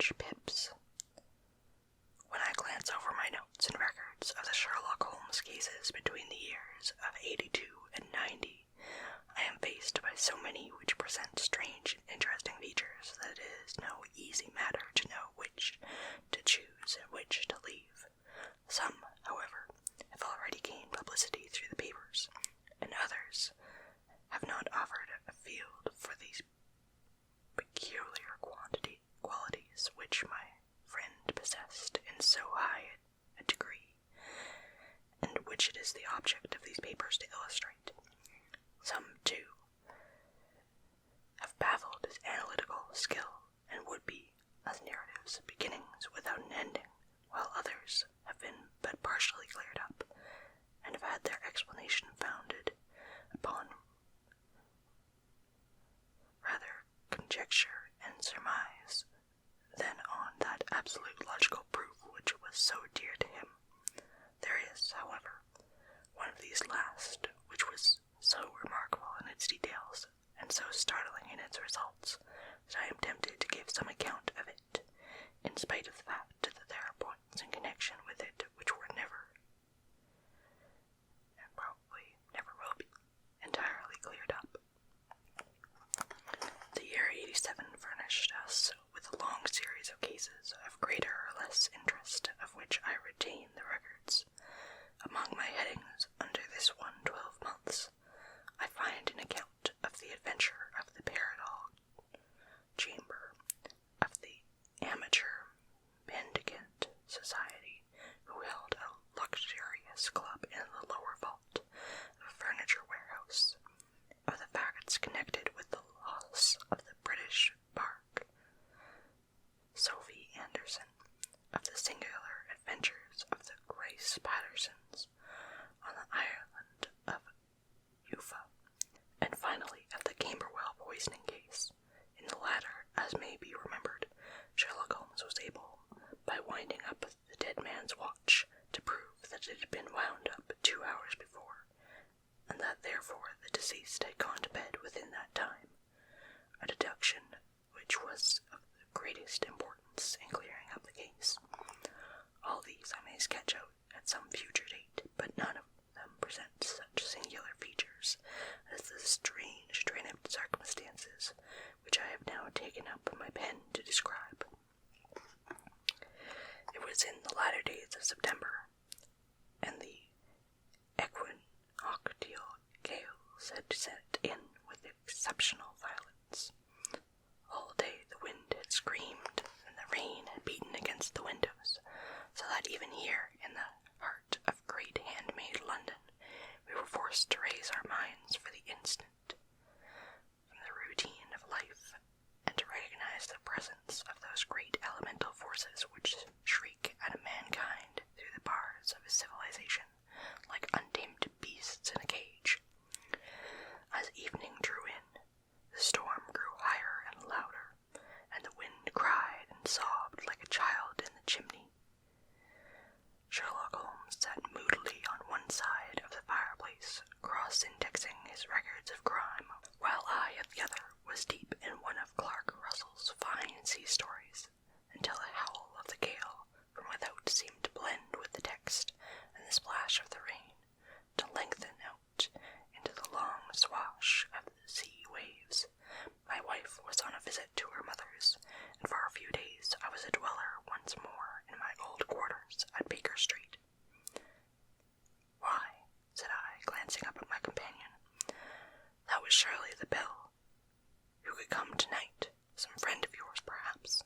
French pips. When I glance over my notes and records of the Sherlock Holmes cases between the years of 82 and 90, I am faced by so many which present strange and interesting features that it is no easy matter to know which to choose and which to leave. Some, however, have already gained publicity through the papers, and others have not offered a field for these peculiar qualities which my friend possessed in so high a degree, and which it is the object of these papers to illustrate. Some, too, have baffled his analytical skill and would be as narratives, beginnings without an ending, while others have been but partially cleared up, and have had their explanation founded upon rather conjecture and surmise than on that absolute logical proof which was so dear to him. There is, however, one of these last which was so remarkable in its details, and so startling in its results, that I am tempted to give some account of it, in spite of the fact that there are points in connection with it which were never, and probably never will be, entirely cleared up. The year 87 furnished us with a long series of cases of greater or less interest, of which I retain the records. Among my headings under this one 12 months, I find an account of the adventure of the Paradol Chamber, of the Amateur Mendicant Society, who held a luxurious club in the lower vault of a furniture warehouse, of the facts connected with the loss of the British bark Sophie Anderson, of the singular adventures of the Grace Pattersons on the island of Ufa, and finally of the Camberwell poisoning case. In the latter, as may be remembered, Sherlock Holmes was able, by winding up the dead man's watch, to prove that it had been wound up 2 hours before, and that therefore the deceased had gone to bed within that time, a deduction which was of the greatest importance in clearing up the case. All these I may sketch out at some future date, but none of them present such singular features as the strange train of circumstances which I have now taken up my pen to describe. It was in the latter days of September, and the equinoctial gales had set in with exceptional violence. All day the wind had screamed, and the rain had beaten against the windows, so that even here, in the heart of great handmade London, we were forced to raise our minds for the instant from the routine of life, and to recognize the presence of those great elemental forces which shriek at mankind through the bars of his civilization, like untamed beasts in a cage. As evening drew in, the storm grew higher and louder, and the wind cried and sobbed like a child in the chimney. Sherlock Holmes sat moodily on one side of the fireplace, cross-indexing his records of crime, while I, at the other, was deep in one of Clark Russell's fine sea stories, until a howl of the gale from without seemed to blend with the text and the splash of the rain, to lengthen out into the long swash of the sea waves. My wife was on a visit to her mother's, and for a few days I was a dweller once more in my old quarters at Baker Street. "Why," said I, glancing up at my companion, "that was surely the Bell. Who could come tonight? Some friend of yours, perhaps?"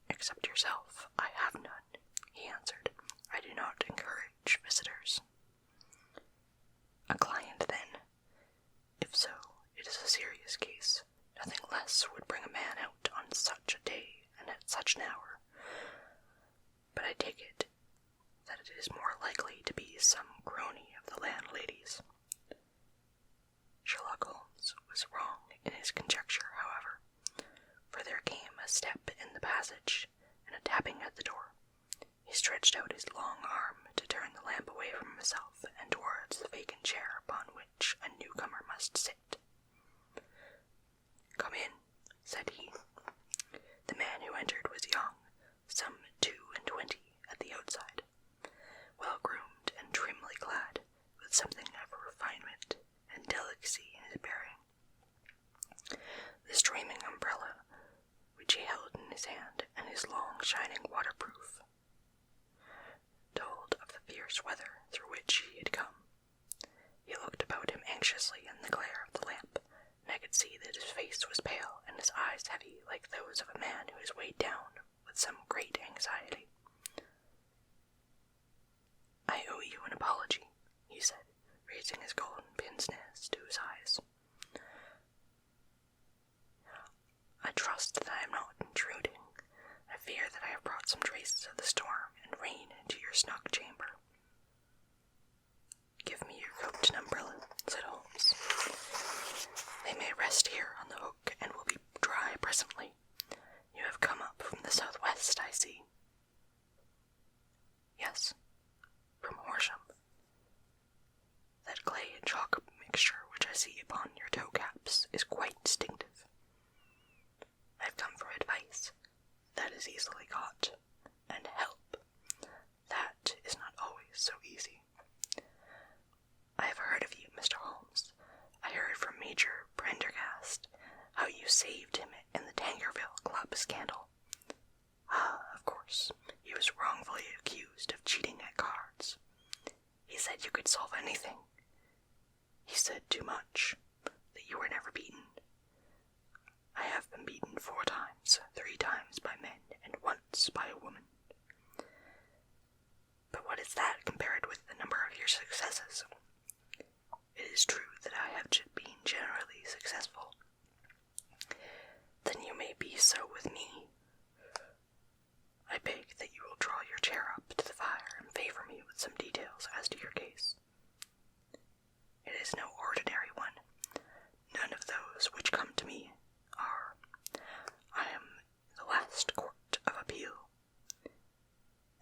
"Except yourself, I have none," he answered. "I do not encourage visitors." "A client, then? If so, it is a serious case. Nothing less would bring a man out on such a day and at such an hour. But I take it that it is more likely to be some crony of the landlady's." Sherlock Holmes was wrong in his conjecture, however, for there came a step in the passage and a tapping at the door. He stretched out his long arm to turn the lamp away from himself and towards the vacant chair upon which a newcomer must sit. "Come in," said he. The man shining waterproof, told of the fierce weather through which he had come. He looked about him anxiously in the glare of the lamp, and I could see that his face was pale and his eyes heavy like those of a man who is weighed down with some great anxiety. "I owe you an apology," he said, raising his golden pince nez to his eyes. "I trust that I am not intruding. I fear that I have brought some traces of the storm and rain into your snug chamber." "Give me your coat and umbrella," said Holmes. "They may rest here on the hook and will be dry presently. You have come up from the southwest, I see." "Yes, from Horsham. That clay and chalk mixture which I see upon your toe caps is quite distinctive. I have come for advice. That is easily got, and help. That is not always so easy. I have heard of you, Mr. Holmes. I heard from Major Prendergast how you saved him in the Tangerville Club scandal. Of course, he was wrongfully accused of cheating at cards. He said you could solve anything. He said too much, that you were never beaten. I have been beaten 4 times, 3 times by men, and once by a woman. But what is that compared with the number of your successes? It is true that I have been generally successful. Then you may be so with me. I beg that you will draw your chair up to the fire and favor me with some details as to your case. It is no ordinary one. None of those which come to me are. I am the last court of appeal.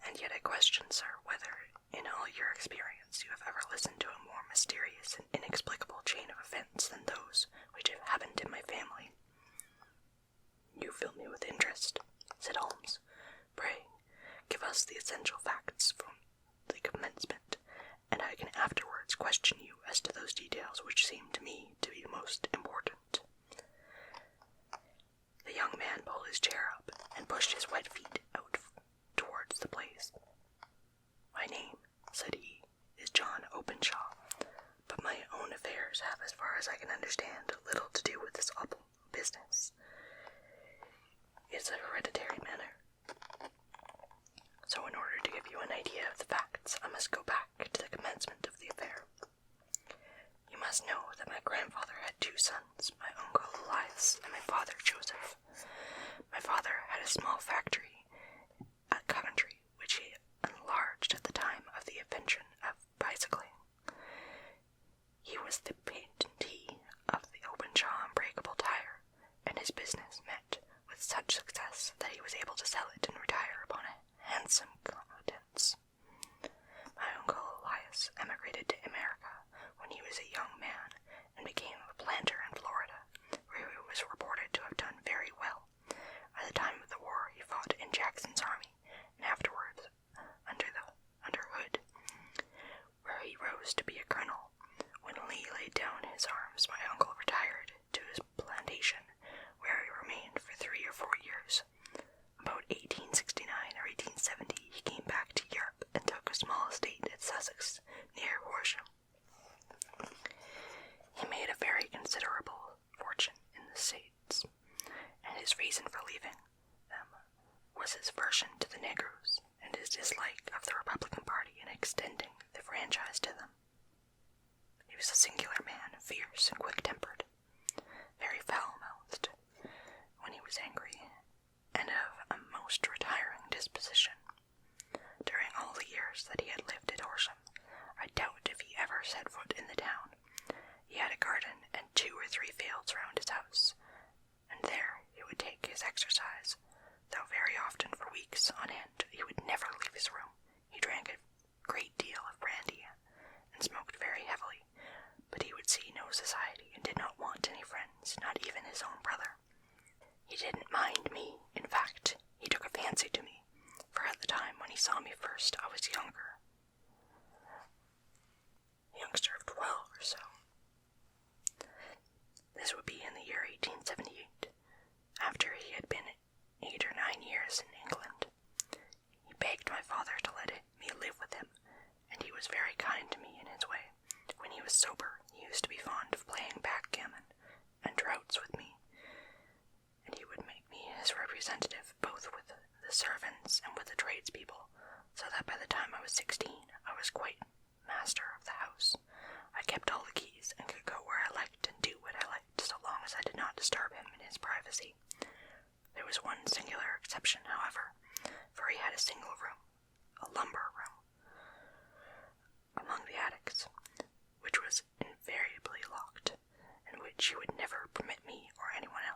And yet I question, sir, whether, in all your experience, you have ever listened to a more mysterious and inexplicable chain of events than those which have happened in my family. You fill me with interest, said Holmes. Pray, give us the essential facts from the commencement, and I can afterwards question you as to those details which seem to me to be most important. The young man pulled his chair up and pushed his wet feet out towards the blaze. My name, said he, is John Openshaw, but my own affairs have, as far as I can understand, little to do with this awful business. It's a hereditary matter. So in order to give you an idea of the facts, I must go back to the commencement of the affair. You must know that my grandfather had 2 sons, my uncle Elias and my father Joseph. My father had a small factory at Coventry, which he enlarged at the time of the invention of bicycling. He was the patentee of the Openshaw unbreakable tire, and his business met with such success that he was able to sell it and retire upon a handsome competence. My uncle Elias emigrated to America when he was a young man and became a planter in Florida, where he was reported to have done very well. At the time of the war, he fought in Jackson's army, and afterwards under Hood, where he rose to be a colonel. When Lee laid down his arms, my uncle retired to his plantation, where he remained for 3 or 4 years. About 1869 or 1870, he came back to Europe and took a small estate at Sussex, near Horsham. He made a very considerable fortune in the States, and his reason for leaving them was his aversion to the Negroes and his dislike of the Republican Party in extending the franchise to them. He was a singular man, fierce and quick-tempered, very foul-mouthed when he was angry, and of a most retiring disposition. During all the years that he had lived at Horsham, I doubt if he ever set foot in the town. He had a garden and 2 or 3 fields round his house, and there he would take his exercise, though very often for weeks on end he would never leave his room. He drank a great deal of brandy and smoked very heavily, but he would see no society and did not want any friends, not even his own brother. He didn't mind me. In fact, he took a fancy to me, for at the time when he saw me first I was younger, a youngster of 12 or so. This would be in the year 1878, after he had been 8 or 9 years in England.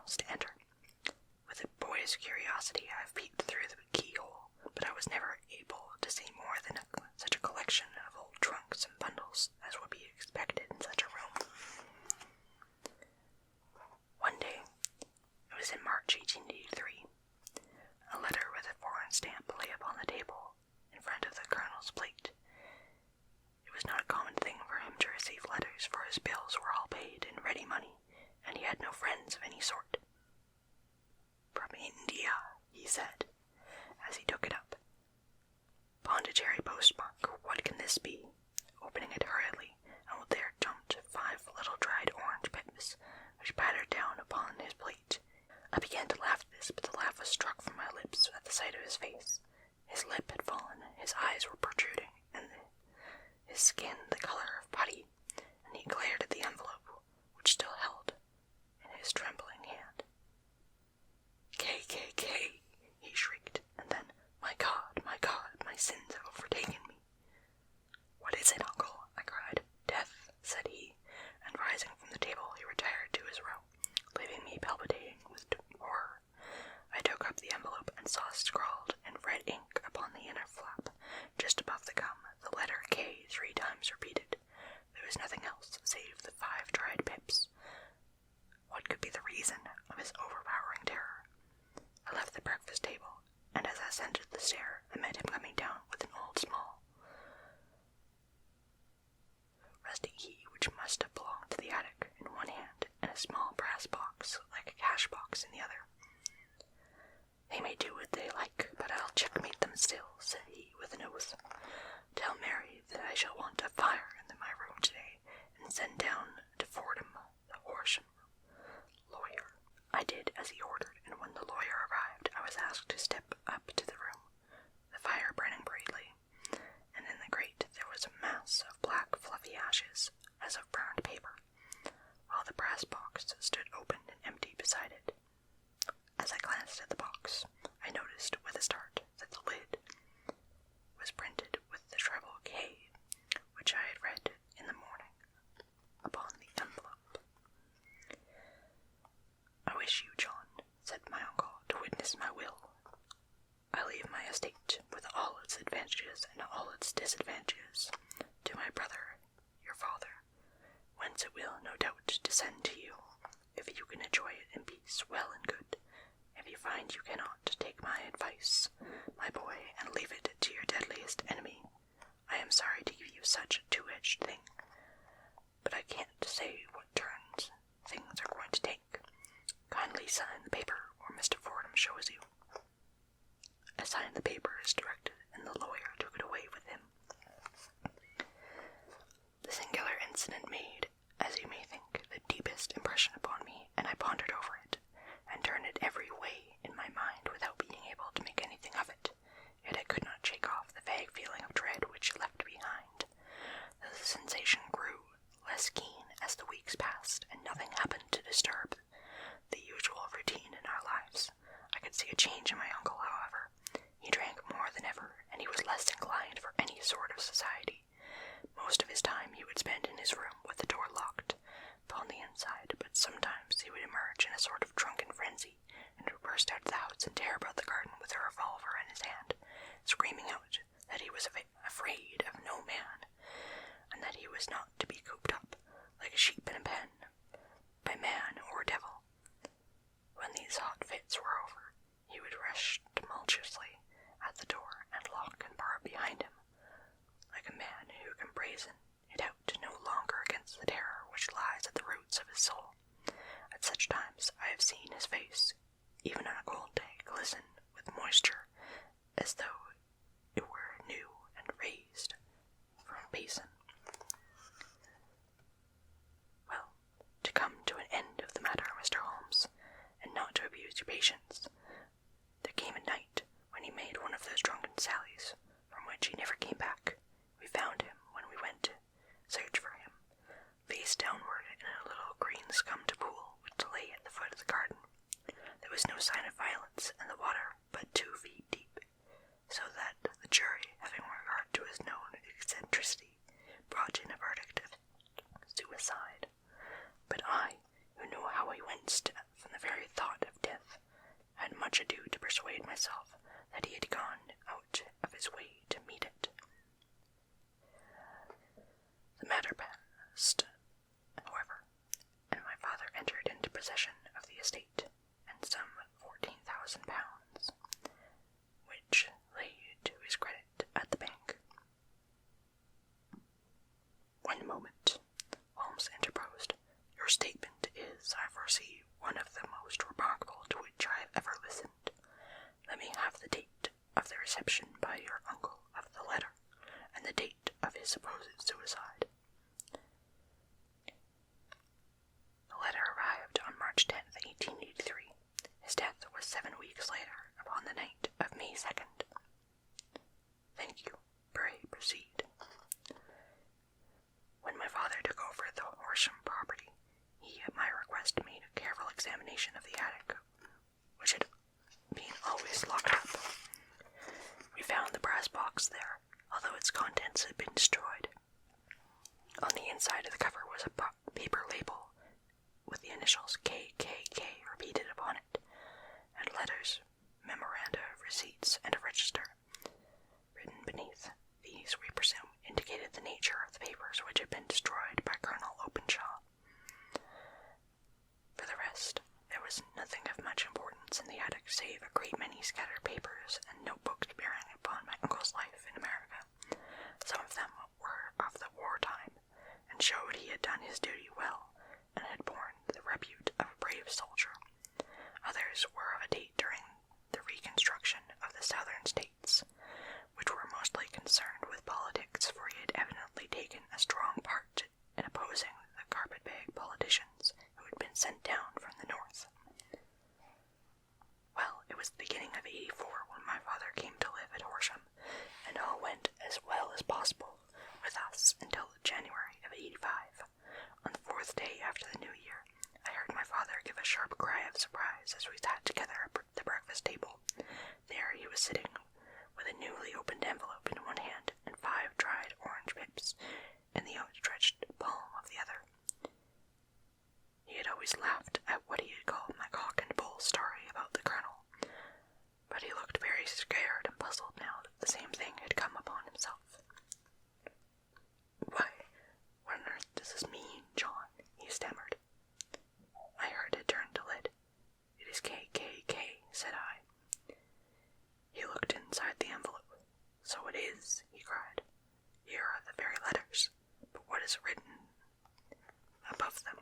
house to enter. With a boy's curiosity, I have peeped through the keyhole, but I was never able to see more than such a collection of old trunks and bundles as would be expected in such a room. One day, it was in March 1883, a letter with a foreign stamp lay upon the table in front of the colonel's plate. It was not a common thing for him to receive letters, for his bills were all paid in ready money, and he had no friends of any sort. "From India," he said, as he took it up. "Pondicherry postmark, what can this be?" Opening it hurriedly, and there jumped 5 little dried orange pips, which pattered down upon his plate. I began to laugh at this, but the laugh was struck from my lips at the sight of his face. His lip had fallen, his eyes were protruding, and his skin the color of putty, and he glared at the envelope, which still held in his trembling hand. "KKK!" he shrieked, and then, my God, my sins have overtaken me." "What is it, uncle?" I cried. "Death," said he, and rising from the table he retired to his room, leaving me palpitating with horror. I took up the envelope and saw scrawled in red ink upon the inner flap, just above the gum, the letter K 3 times repeated. There was nothing else save the 5 dried pips. What could be the reason of his overpowering terror? I left the breakfast table, and as I ascended the stair, I met him coming down with an old small rusty key which must have belonged to the attic in one hand, and a small brass box, like a cash box, in the other. "They may do what they like, but I'll checkmate them still," said he with an oath. "Tell Mary that I shall want a fire in my room today, and send down to Fordham the Horsham lawyer." I did as he ordered, and when the lawyer arrived, I was asked to step up to the room, the fire burning brightly, and in the grate there was a mass of black fluffy ashes, as of burned paper, while the brass box stood open and empty beside it. As I glanced at the box, I noticed with a start that the lid was printed with the treble K, which I had read in the morning upon the envelope. "I wish you, John," said my uncle, "to witness my will. I leave my estate, with all its advantages and all its disadvantages, to my brother, your father, whence it will, no doubt, descend to you. If you can enjoy it in peace, well and good. If you find you cannot, take my advice, my boy, and leave it to your deadliest enemy. I am sorry to give you such a two-edged thing, but I can't say what turns things are going to take. Kindly sign the paper, or Mr. Fordham shows you." I signed the paper as directed, and the lawyer took it away with him. The singular incident made, as you may think, the deepest impression upon me, and I pondered over it, and turned it every way in my mind without being able to make anything of it. Yet I could not shake off the vague feeling of dread which it left behind. The sensation grew less keen as the weeks passed, and nothing happened to disturb the usual routine in our lives. I could see a change in my uncle, however. He drank more than ever, and he was less inclined for any sort of society. Most of his time he would spend in his room with the door locked upon the inside, but sometimes he would emerge in a sort of drunken frenzy, and would burst out of the house and tear about the garden with a revolver in his hand, screaming out that he was afraid of no man, and that he was not to be cooped up, like a sheep in a pen, by man or devil. When these hot fits were over, he would rush tumultuously at the door and lock and bar behind him, like a man who can brazen it out no longer against the terror which lies at the roots of his soul. At such times I have seen his face, even on a cold day, glisten with moisture, as though it were new and raised from a basin. Well, to come to an end of the matter, Mr. Holmes, and not to abuse your patience, there came a night when he made one of those drunken sallies, from which he never came back. We found him when we went to search for him, face downward in a little green-scummed pool which lay at the foot of the garden. There was no sign of violence, and the water but 2 feet deep, so that the jury, having regard to his known eccentricity, brought in a verdict of suicide. But I, who knew how he winced from the very thought myself that he had gone out of his way to meet it. The matter passed, however, and my father entered into possession of the estate and some £14,000, which lay to his credit at the bank. "One moment," Holmes interposed. "Your statement is, I foresee, one of the most remarkable to which I have ever listened. Let me have the date of the reception by your uncle of the letter, and the date of his supposed suicide." The letter arrived on March 10th, 1883. His death was 7 weeks later, upon the night of May 2nd. "Thank you. Pray proceed." "When my father took over the Horsham property, he, at my request, made a careful examination of the attic, which had been always locked up. We found the brass box there, although its contents had been destroyed. On the inside of the cover was a paper label with the initials KKK repeated upon it, and letters, memoranda, receipts, and a register written beneath. These, we presume, indicated the nature of the papers which had been destroyed by Colonel Openshaw. For the rest, there was nothing of much importance in the attic save a great many scattered papers and notebooks bearing upon my uncle's life in America. Some of them were of the war time, and showed he had done his duty well, and had borne the repute of a brave soldier. Others were of a date during the reconstruction of the southern states, which were mostly concerned with politics, for he had evidently taken a strong part in opposing the carpetbag politicians who had been sent down from the north. Well, it was the beginning of '84 when my father came to live at Horsham, and all went as well as possible with us until January of '85. On the 4th day after the New Year, I heard my father give a sharp cry of surprise as we sat together at the breakfast table. There he was sitting, with a newly opened envelope in one hand and 5 dried orange pips in the outstretched palm of the other. He had always laughed at what he had called my cock and bull story about the colonel, but he looked very scared and puzzled now that the same thing had come upon himself. "Why, what on earth does this mean, John?" he stammered. I heard it turn to lead. "It is KKK, said I. He looked inside the envelope. "So it is," he cried. "Here are the very letters, but what is written above them?"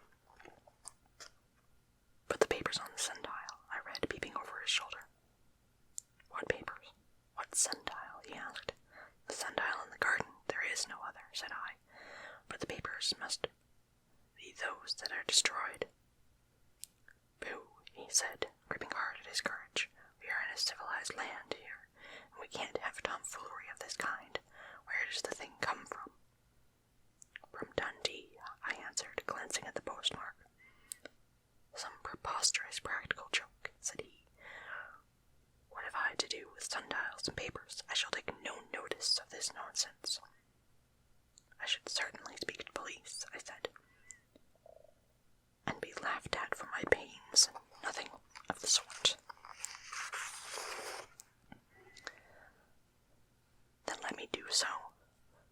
"But the papers on the sundial," I read, peeping over his shoulder. "What papers? What sundial?" he asked. "The sundial in the garden. There is no other," said I. "But the papers must be those that are destroyed." "Pooh," he said, gripping hard at his courage. "We are in a civilized land here, and we can't have tomfoolery of this kind. Where does the thing come from?" "From Dundee," I answered, glancing at the postmark. "Some preposterous practical joke," said he. "What have I to do with sundials and papers? I shall take no notice of this nonsense." "I should certainly speak to police," I said, "and be laughed at for my pains. Nothing of the sort." "Then let me do so."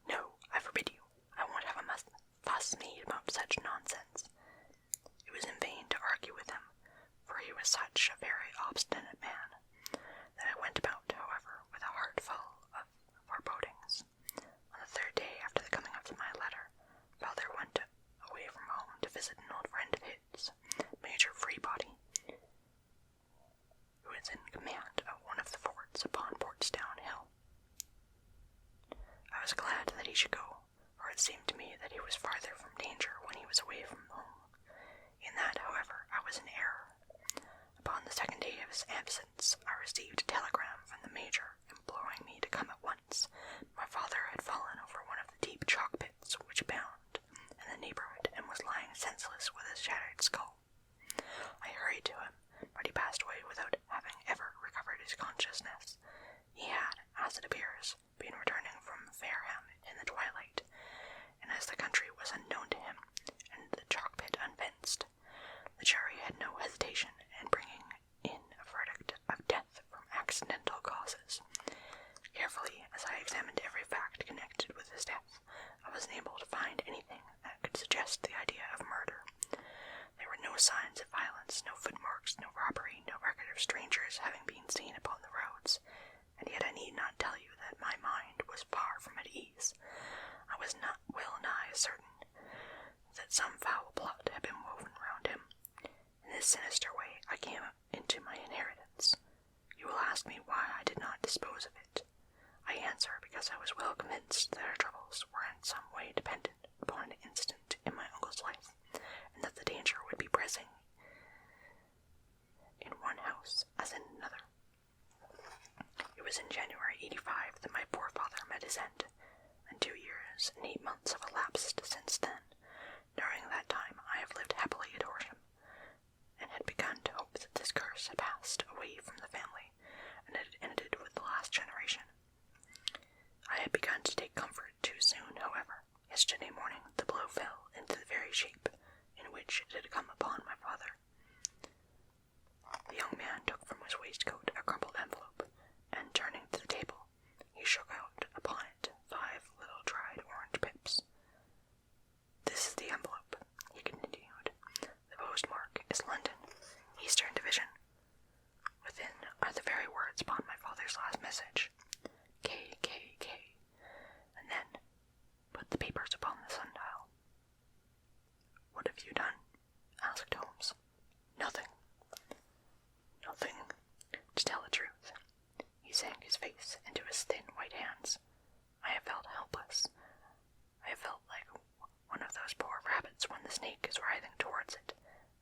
"No, I forbid you. I won't have a fuss made about such nonsense." It was in vain to argue with him, for he was such a very obstinate man, that I went about, however, with a heart full of forebodings. On the 3rd day after the coming of my letter, father went away from home to visit an old friend of his, Major Freebody, who was in command of one of the forts upon Portsdown Hill. I was glad that he should go, for it seemed to me that he was farther from danger when he was away from home. In that, however, I was in error. Upon the 2nd day of his absence, I received a telegram from the Major, imploring me to come at once. My father had fallen over one of the deep chalk pits which abound in the neighborhood, and was lying senseless with a shattered skull. I hurried to him, but he passed away without having ever recovered his consciousness. He had, as it appears, been returning from Fareham in the twilight, and as the country was unknown to him, and the chalk pit unfenced, the jury had no hesitation in bringing in a verdict of death from ask me why I did not dispose of it. I answer because I was well convinced that our troubles were in some way dependent upon an incident in my uncle's life, and that the danger would be pressing in one house as in another. It was in January 85 that my poor father met his end, and 2 years and 8 months have elapsed since then. During that time I have lived happily at Horsham, and had begun to hope that this curse had passed away from the family, and had ended with the last generation. I had begun to take comfort too soon, however. Yesterday morning the blow fell into the very shape in which it had come upon my father. The young man took from his waistcoat a crumpled envelope, and turning to the table, he shook out upon it 5 little dried orange pips. "This is the envelope," he continued. "The postmark is London, Eastern Division. Within are the very words upon my father's last message, KKK, and then put the papers upon the sundial." "What have you done?" asked Holmes. "Nothing. Nothing. To tell the truth." He sank his face into his thin white hands. "I have felt helpless. I have felt like one of those poor rabbits when the snake is writhing towards it.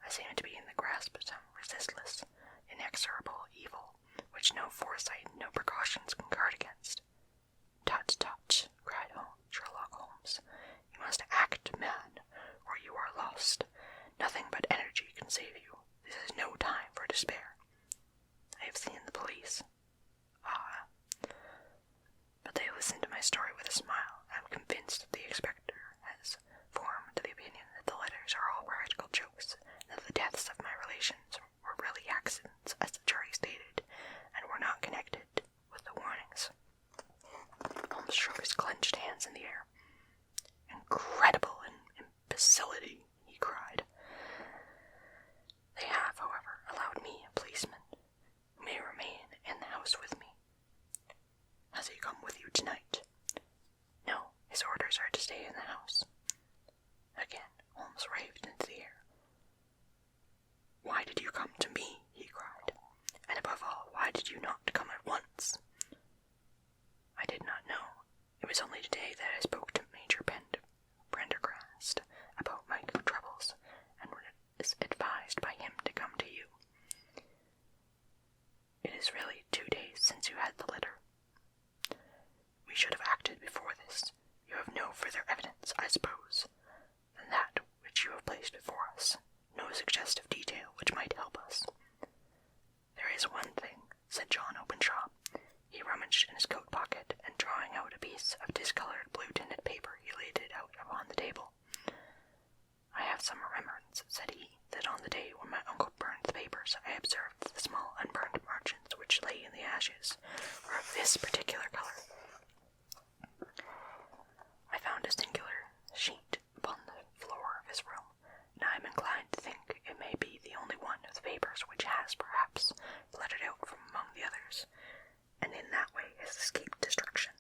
I seem to be in the grasp of some resistless, inexorable evil, which no foresight, no precautions can guard against." "Tut, tut," cried Sherlock Holmes. "You must act, man, or you are lost. Nothing but energy can save you. This is no time for despair. I have seen the police." "Ah." But they listened to my story with a smile. "I am convinced that the inspector has formed the opinion that the letters are all practical jokes, and that the deaths of my relations were really accidents, as the jury stated, and were not connected with the warnings." Holmes shook his clenched hands in the air. "Incredible imbecility," he cried. "They have, however, allowed me a policeman who may remain in the house with me." "Has he come with you tonight?" "No, his orders are to stay in the house." Again Holmes raved into the air. "Why did you come to me?" he cried. "And above all, why did you not come at once?" "I did not know. It was only today that I spoke to Major Prendergast about my troubles, and was advised by him to come to you. It is really 2 days since you had the letter. We should have acted before this. You have no further evidence, I suppose, than that which you have placed before us. No suggestive detail which might help us." "There is one thing," said John Openshaw. He rummaged in his coat pocket, and drawing out a piece of discolored blue-tinted paper, he laid it out upon the table. "I have some remembrance," said he, "that on the day when my uncle burned the papers, I observed that the small unburned margins which lay in the ashes were of this particular color. I found a singular sheet upon the floor of his room, and I am inclined to think it may be the only one of the papers which has, perhaps, fluttered out from among the others, and in that way has escaped destruction.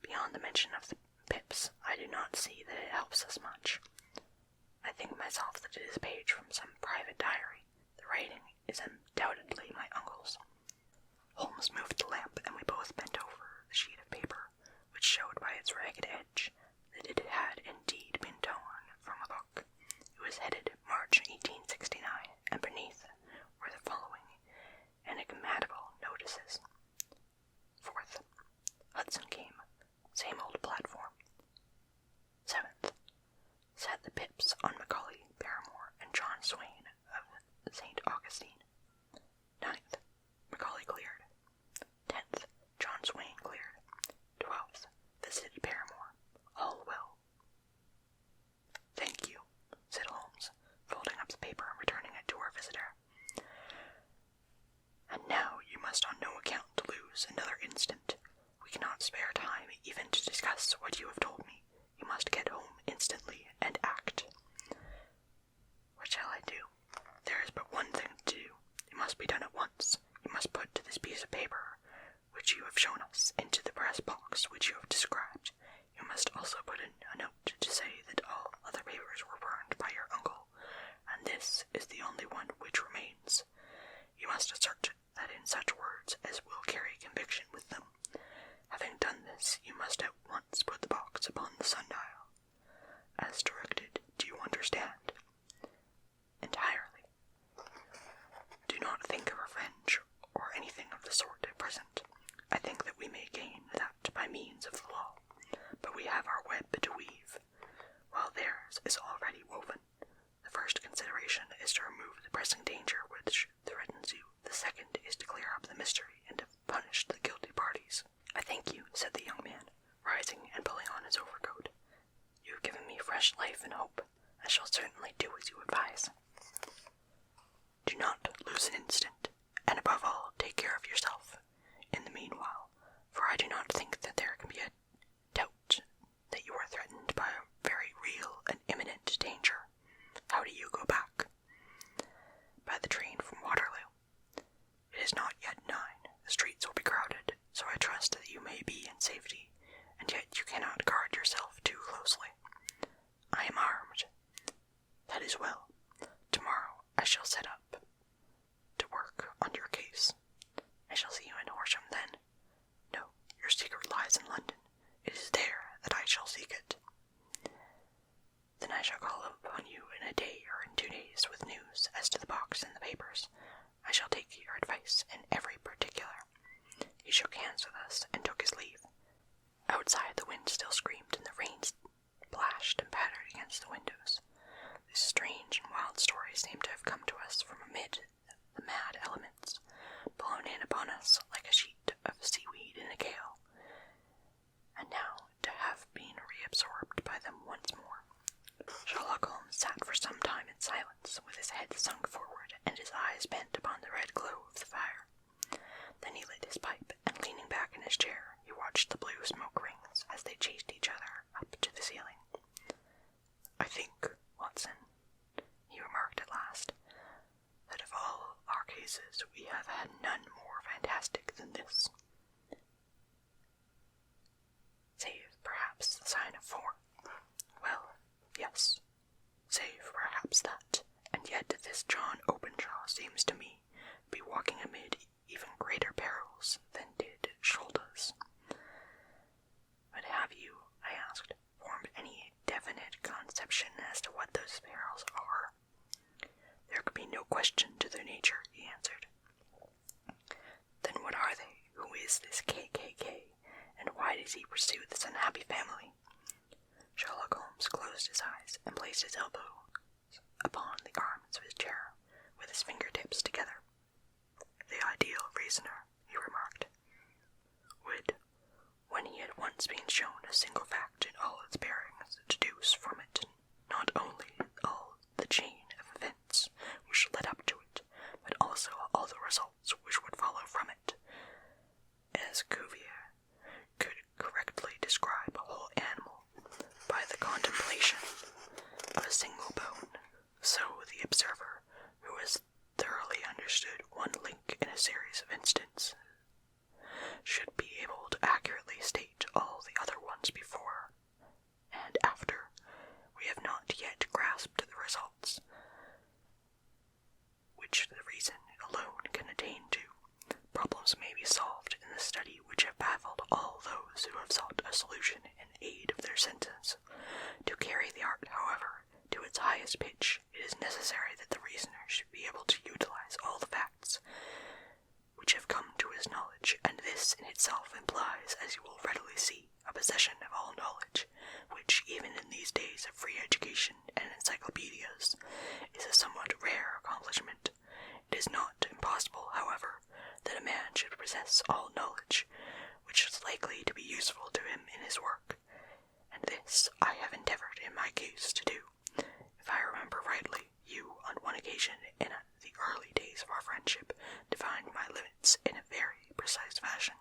Beyond the mention of the pips, I do not see that it helps us much. I think myself that it is a page from some private diary. The writing is undoubtedly my uncle's." Holmes moved the lamp, and we both bent over the sheet of paper, which showed by its ragged edge that it had indeed been torn from a book. It was headed March 1869, and beneath were the following enigmatical notices. 4th. Hudson came. Same old platform. 7th. Sat the pips on Macaulay, Barrymore, and John Swain of St. Augustine. 9th. Macaulay cleared. 10th. John Swain cleared. 12th. Visited Barrymore. All well. "Thank you," said Holmes, folding up the paper and returning it to our visitor. "And now you must on no account lose another instant. We cannot spare time even to discuss what you have told me. You must get home instantly and act." "What shall I do?" "There is but one thing to do. It must be done at once. You must put this piece of paper, which you have shown us, into the brass box which you have described. You must also put in a note to say that all other papers were burned by your uncle, and this is the only one which remains. You must assert that in such records as will carry conviction with them. Having done this, you must at once put the box upon the sundial. As directed, do you understand? Entirely. Do not think of revenge or anything of the sort at present. I think that we may gain that by means of the law, but we have our web to weave, while theirs is already woven. The first consideration is to remove the pressing danger which threatens you. The second is to clear up the mystery and to punish the guilty parties. I thank you, said the young man, rising and pulling on his overcoat. You have given me fresh life and hope. I shall certainly do as you advise. Do not lose an instant, and above all, take care of yourself. In the meanwhile, for I do not think that there can be a doubt that you are threatened by a very real and imminent danger. How do you go back? By the train from Waterloo. It is not yet 9. The streets will be crowded, so I trust that you may be in safety, and yet you cannot guard yourself too closely. I am armed. That is well. Tomorrow I shall set up to work on your case. I shall see you in Horsham then. No, your secret lies in London. It is there that I shall seek it. Then I shall call upon you in a day or in 2 days with news as to the box and the papers. I shall take your advice in every particular. He shook hands with us and took his leave. Outside the wind still screamed and the rain splashed and pattered against the windows. This strange and wild story seemed to have come to us from amid the mad elements, blown in upon us like a sheet of seaweed in a gale, and now to have been reabsorbed by them once more. Sherlock Holmes sat for some time in silence, with his head sunk forward and his eyes bent upon the red glow of the fire. Then he lit his pipe, and leaning back in his chair, he watched the blue smoke rings as they chased each other up to the ceiling. I think, Watson, he remarked at last, that of all our cases we have had none more fantastic than this. Save, perhaps, the sign of 4. Well, yes, save perhaps that, and yet this John Openshaw seems to me to be walking amid even greater perils than did Schultes. But have you, I asked, formed any definite conception as to what those perils are? There could be no question to their nature, he answered. Then what are they? Who is this KKK, and why does he pursue this unhappy family? Sherlock Holmes closed his eyes and placed his elbows upon the arms of his chair, with his fingertips together. The ideal reasoner, he remarked, would, when he had once been shown a single fact in all its bearings, deduce from it not only all the chain of events which led up to it, but also all the results which would follow from it. As Cuvier could correctly describe a whole animal by the contemplation of a single bone, so the observer, who has thoroughly understood one link in a series of instances, should be able to accurately state all the other ones before and after we have not yet grasped the results, which the reason alone can attain to. Problems may be solved in the study which have baffled all those who have sought a solution in aid of their senses. To carry the art, however, to its highest pitch, it is necessary that the reasoner should be able to utilize all the facts which have come to his knowledge, and this in itself implies, as you will readily see, a possession of all knowledge, which, even in these days of free education and encyclopedias, is a somewhat rare accomplishment. It is not impossible, however, that a man should possess all knowledge which is likely to be useful to him in his work, and this I have endeavored in my case to do. If I remember rightly, you, on one occasion in the early days of our friendship, defined my limits in a very precise fashion.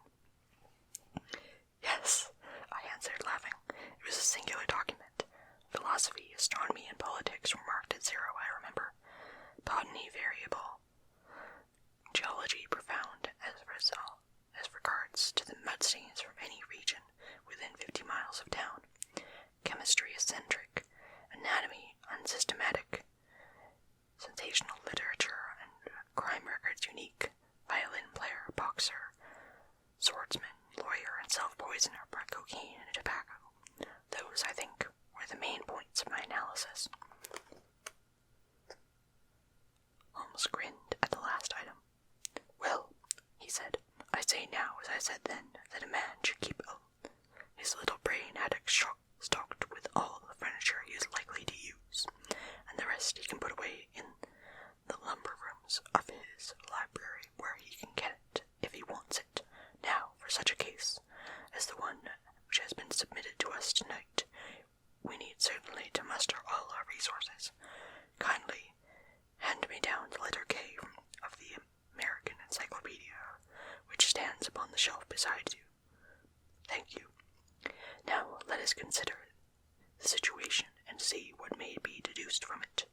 Yes, I answered, laughing. It was a singular document. Philosophy, astronomy, and politics were marked at 0, I remember. Botany variable. Geology profound as regards to the mudstains from any region within 50 miles of town. Chemistry eccentric. Anatomy unsystematic. Sensational literature and crime records poison or by cocaine and tobacco. Those, I think, were the main points of my analysis. Holmes grinned at the last item. Well, he said, I say now as I said then, that a man should keep his little brain attic stocked with all the furniture he is likely to use, and the rest he can put away in the lumber rooms of his library where he can get it if he wants it. Now, for such a case as the one which has been submitted to us tonight, we need certainly to muster all our resources. Kindly hand me down the letter K of the American Encyclopedia, which stands upon the shelf beside you. Thank you. Now let us consider the situation and see what may be deduced from it.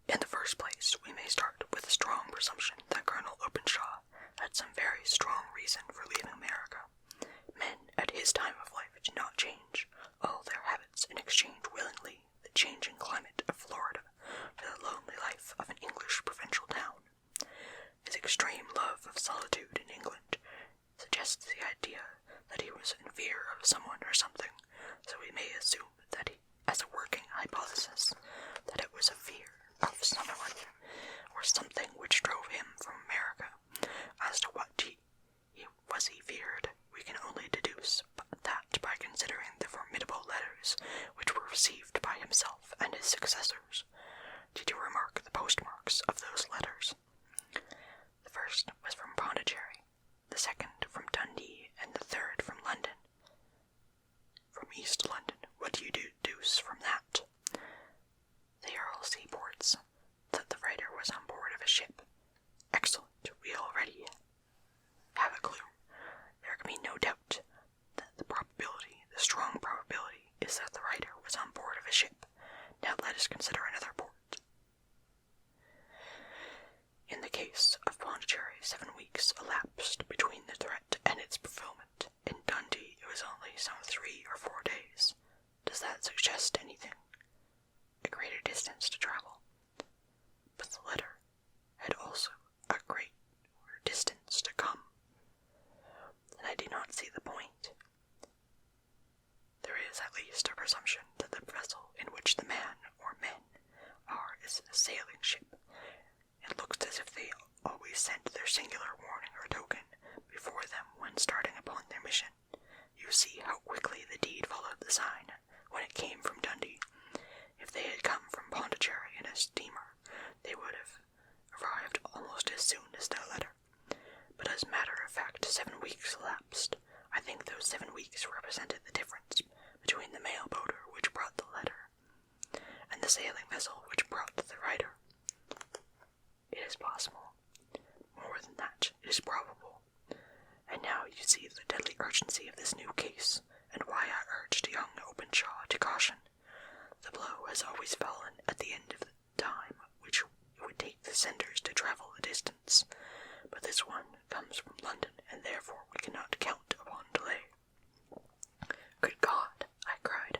In the first place, we may start with a strong presumption that Colonel Openshaw had some very strong reason for leaving America. Men at his time of life did not change all their habits and exchange willingly the changing climate of Florida for the lonely life of an English provincial town. His extreme love of solitude in England suggests the idea that he was in fear of someone or something, so we may assume that he, as a working hypothesis, that it was a fear of someone or something which drove him from America. As to what he feared, we can only deduce that by considering the formidable letters which were received by himself and his successors. Did you remark the postmarks of those letters? The first was from Pondicherry, the second from Dundee, and the third from London. From East London. What do you deduce from that? They are all seaports. That the writer was on board of a ship. Excellent. We already have a clue. There can be no doubt that the strong probability, is that the writer was on board of a ship. Now let us consider another port. In the case of Pondicherry, 7 weeks elapsed between the threat and its fulfillment. In Dundee, it was only some 3 or 4 days. Does that suggest anything? A greater distance to travel. But the letter had also a great distance to come. And I do not see the point. There is at least a presumption that the vessel in which the man or men are is a sailing ship. It looks as if they always sent their singular warning or token before them when starting upon their mission. You see how quickly the deed followed the sign when it came from Dundee. If they had come from Pondicherry in a steamer, they would have arrived almost as soon as their letter. But as a matter of fact, 7 weeks elapsed. I think those 7 weeks represented the difference between the mail boater which brought the letter and the sailing vessel which brought the writer. It is possible. More than that, it is probable. And now you see the deadly urgency of this new case, and why I urged young Openshaw to caution. The blow has always fallen at the end of the time which it would take the senders to travel a distance, but this one comes from London, and therefore we cannot count upon delay. Good God, I cried.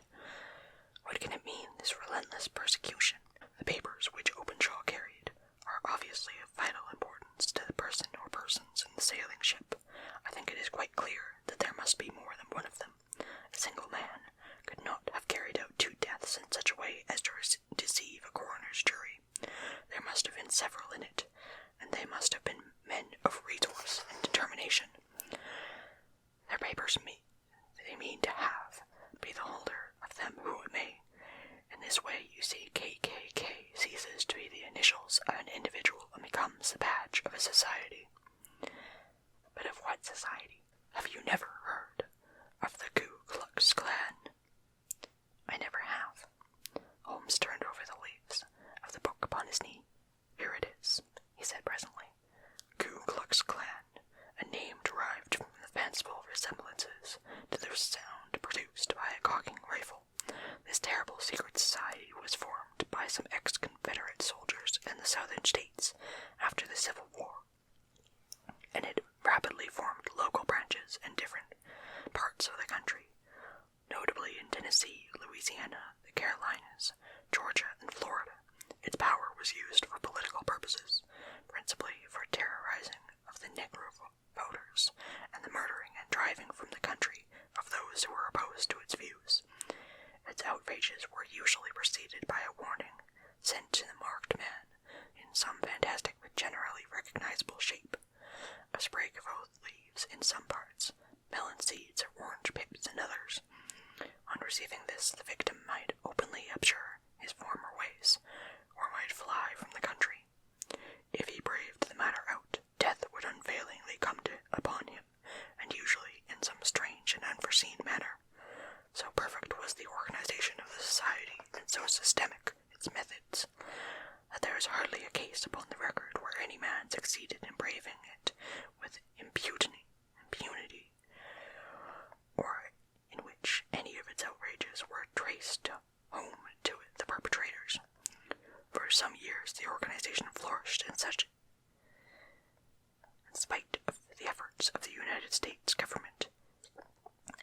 What can it mean, this relentless persecution? The papers which Openshaw carried are obviously of vital importance to the person or persons in the sailing ship. I think it is quite clear that there must be more than one of them. A single man could not have carried out 2 deaths in such a way as to deceive a coroner's jury. There must have been several in it, and they must have been men of resource and determination. Their papers they mean to have, be the holder of them who it may. In this way, you see, KKK ceases to be the initials of an individual and becomes the badge of a society. But of what society? Have you never heard of the Ku Klux Klan? I never have. Holmes turned over the leaves of the book upon his knee. Here it is, he said presently. Ku Klux Klan, a name derived from the fanciful resemblances to the sound produced by a cocking rifle. This terrible secret society was formed by some ex-Confederate soldiers in the southern states after the Civil War, and it rapidly formed local branches in different parts of the country, notably in Tennessee, Louisiana, the Carolinas, Georgia, and Florida. Its power was used for political purposes, principally for terrorizing of the Negro voters and the murdering and driving from the country of those opposed to its views. Its outrages were usually preceded by a warning sent to the marked man in some fantastic but generally recognizable shape. A sprig of oak leaves in some parts, melon seeds or orange pips in others. On receiving this, the victim might openly abjure his former ways, or might fly from the country. If he braved the matter out, death would unfailingly come upon him, and usually in some strange and unforeseen manner. So perfect was the organization of the society, and so systematic its methods, that there is hardly a case upon the record where any man succeeded in braving it with impunity, or in which any of its outrages were traced home to the perpetrators. For some years the organization flourished in spite of the efforts of the United States government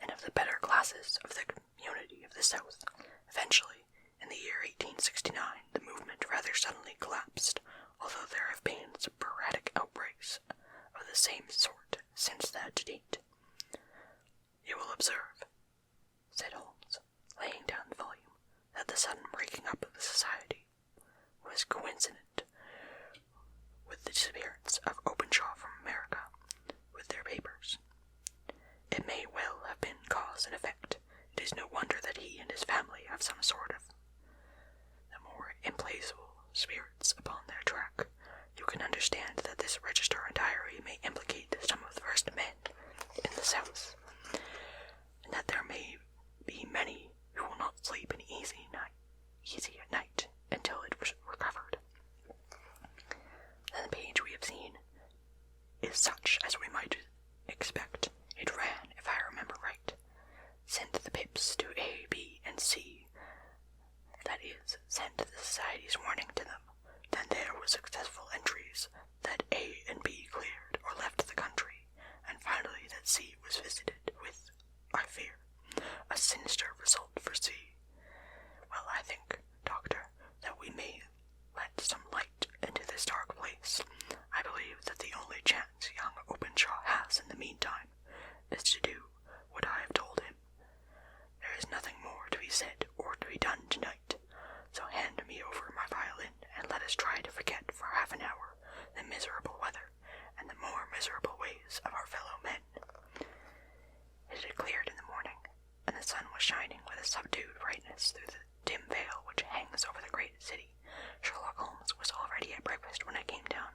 and of the better classes of the community of the South. Eventually, in the year 1869, the movement rather suddenly collapsed, although there have been sporadic outbreaks of the same sort since that date. You will observe, said Holmes, laying down the volume, that the sudden breaking up of the society was coincident with the disappearance of Openshaw from America with their papers. It may well have been cause and effect. It is no wonder that he and his family have some sort of the more implacable spirits upon their track. You can understand that this register and diary may implicate some of the first men in the South, and that there may be many who will not sleep an easy at night until it was recovered. Then the page we have seen is such as we might expect. It ran, if I remember right, sent the pips to A, B, and C, that is, sent the society's warning to them. Then there were successful entries that A and B cleared or left the country, and finally that C was visited with, I fear, a sinister result for C. Well, I think, Doctor, that we may let some light into this dark place. I believe that the only chance young Openshaw has in the meantime is to do what I have told him. There is nothing more to be said or to be done tonight, so hand me over my violin and let us try to forget for half an hour the miserable weather and the more miserable ways of our fellow men. It had cleared in the morning, and the sun was shining with a subdued brightness through the dim veil which hangs over the great city. Sherlock Holmes was already at breakfast when I came down.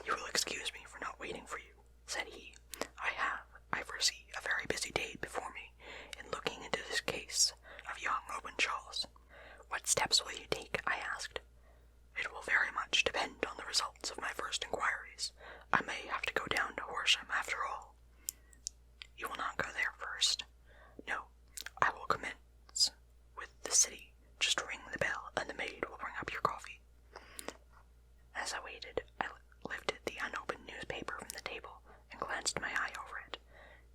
You will excuse me for not waiting for you, said he. I foresee a very busy day before me in looking into this case of young Openshaw's. What steps will you take? I asked. It will very much depend on the results of my first inquiries. I may have to go down to Horsham after all. You will not go there first. No, I will commence with the city. Just ring the bell and the maid will bring up your coffee. As I waited, I lifted the unopened newspaper from the table and glanced my eye over it.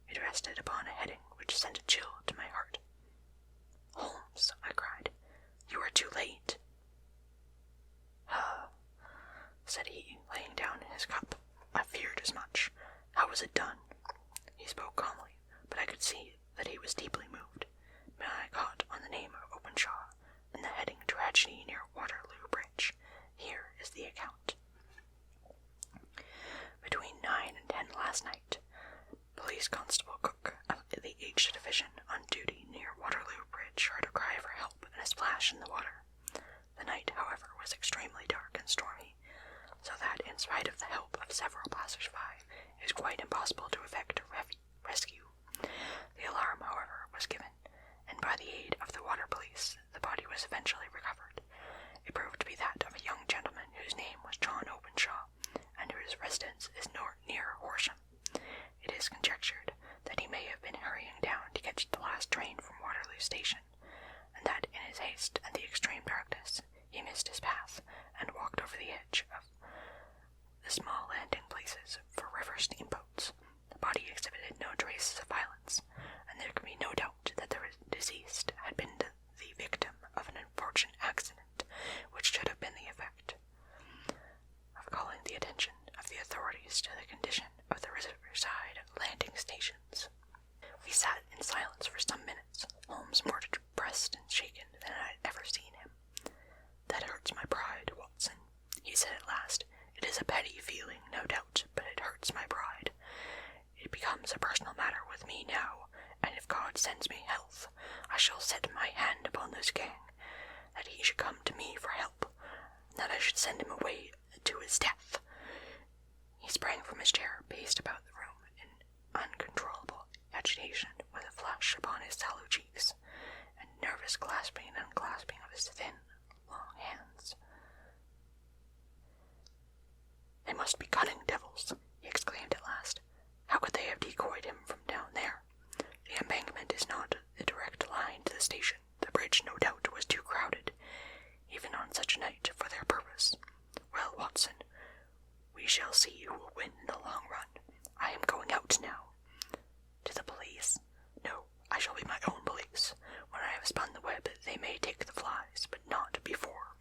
It rested upon a heading which sent a chill to my heart. Holmes, I cried, you are too late. Said he, laying down his cup. I feared as much. How was it done? He spoke calmly, but I could see that he was deeply moved. My eye caught on the name of Openshaw, and the heading Tragedy near Waterloo Bridge. Here is the account. Between 9 and 10 last night, Police Constable Cook of the H Division on duty near Waterloo Bridge heard a cry for help and a splash in the water. The night, however, was extremely dark and stormy, so that, in spite of the help of several passers-by, it was quite impossible to effect a rescue. The alarm, however, was given, and by the aid of the water police, the body was eventually recovered. It proved to be that of a young gentleman whose name was John Openshaw, and whose residence is near Horsham. It is conjectured that he may have been hurrying down to catch the last train from Waterloo Station, and that in his haste and the extreme darkness he missed his path and walked over the edge of the small landing places for river steamboats. The body exhibited no traces of violence, and there can be no doubt that the deceased had been the victim of an unfortunate accident, which should have been the effect of calling the attention of the authorities to the condition of the riverside landing stations. We sat in silence becomes a personal matter with me now, and if God sends me health, I shall set my hand upon this gang, that he should come to me for help, and that I should send him away to his death." He sprang from his chair, paced about the room in uncontrollable agitation, with a flush upon his sallow cheeks, and nervous clasping and unclasping of his thin, long hands. "They must be cunning devils," he exclaimed at last. "How could they have decoyed him from down there? The embankment is not a direct line to the station. The bridge, no doubt, was too crowded, even on such a night, for their purpose. Well, Watson, we shall see who will win in the long run. I am going out now." "To the police?" "No, I shall be my own police. When I have spun the web, they may take the flies, but not before."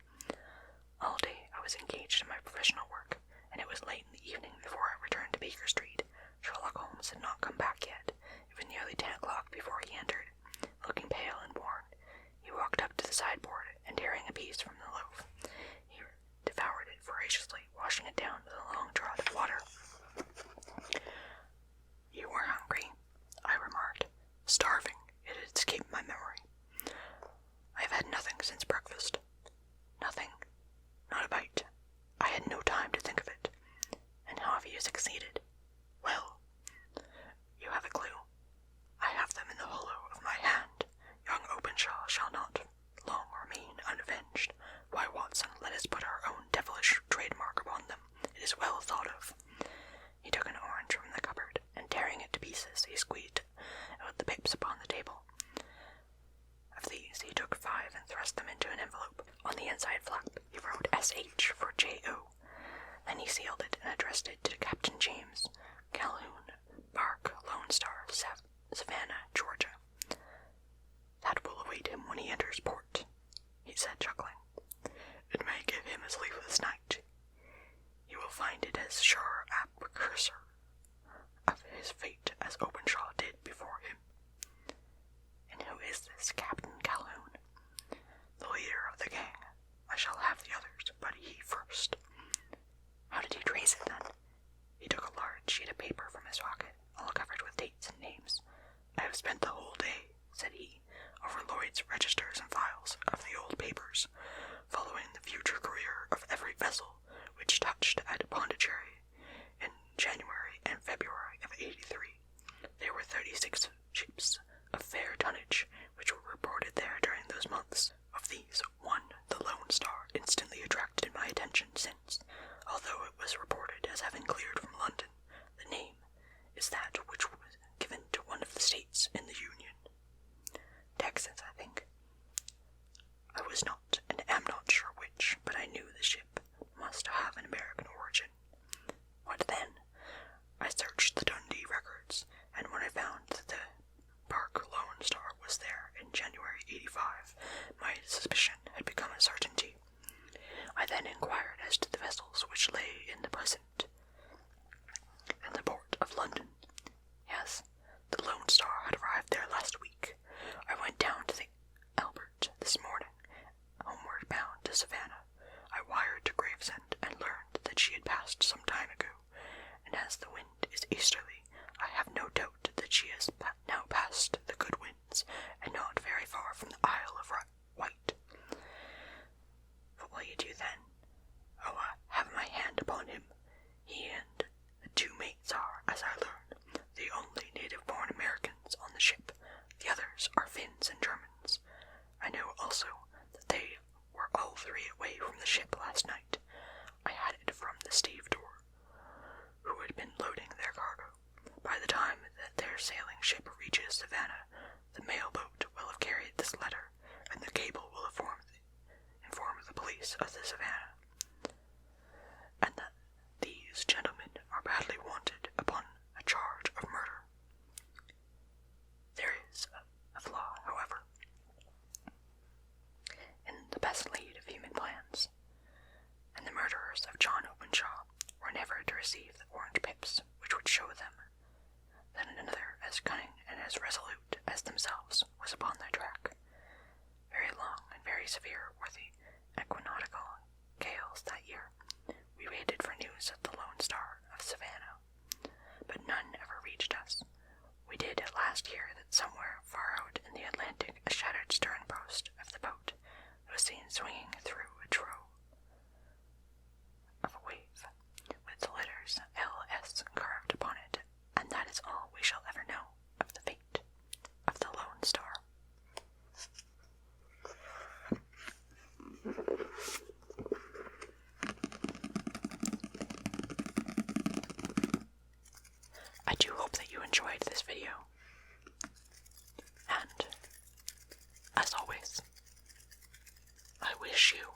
All day I was engaged in my professional work, and it was late in the evening before I returned to Baker Street. Sherlock Holmes had not come back yet. It was nearly 10 o'clock before he entered. Looking pale and worn, he walked up to the sideboard, and tearing a piece from the loaf, he devoured it voraciously, washing it down with a long draught of water. "You were hungry," I remarked. "Starving. It had escaped my memory. I have had nothing since breakfast." "Nothing? Not a bite? I had no time to think of it. And how have you succeeded?" "Well, you have a clue. I have them in the hollow of my hand. Young Openshaw shall not long remain unavenged. Why, Watson, let us put our own devilish trademark upon them. It is well thought of." He took an orange from the cupboard, and tearing it to pieces, he squeezed out the pips upon the table. Of these he took 5 and thrust them into an envelope. On the inside flap he wrote S.H. for J.O. Then he sealed it and addressed it to Captain James Calhoun, bark, Lone Star, Savannah, Georgia. "That will await him when he enters port," he said, chuckling. "It may give him a sleepless night. He will find it as sure a precursor of his fate as Openshaw did before him." "And who is this Captain Calhoun?" "The leader of the gang. I shall have the others, but he first." "How did you trace it, then?" He took a large sheet of paper from his pocket, all covered with dates and names. "I have spent the whole day," said he, "over Lloyd's registers and files of the old papers, following the future career of every vessel which touched at Pondicherry in January and February of '83. There were 36 ships of fair tonnage which were reported there during those months. Of these, one, the Lone Star, instantly attracted my attention, since, although it was reported as having cleared from London, the name is that which was given to one of the states in the Union. Texas, I think. I was not and am not sure which, but I knew the ship must have an American origin. What then? I searched the Dundee records, and when I found that the bark Lone Star was there in January '85, my suspicion had become a certainty. I then inquired as to the vessels which lay in the present in the port of London. Yes, the Lone Star had arrived there last week. I went down to the Albert this morning, homeward bound to Savannah. I wired to Gravesend and learned that she had passed some time ago, and as the wind is easterly, I have no doubt that she has now passed the good winds, and not very far from the Isle of Wight. What will you do then? Oh, I have my hand upon him. He and the 2 mates are, as I learn, the only native-born Americans on the ship. The others are Finns and Germans. I know also that they were all 3 away from the ship last night. I had it from the stevedore, who had been loading their cargo. By the time that their sailing ship reaches Savannah, the mail boat will have carried this letter, and the cable will inform the police of the Savannah, and that these gentlemen are badly wanted upon a charge of murder. There is a flaw, however, in the best laid of human plans, and the murderers of John Openshaw were never to receive the orange pips which would show them that another as cunning and as resolute this video. And, as always, I wish you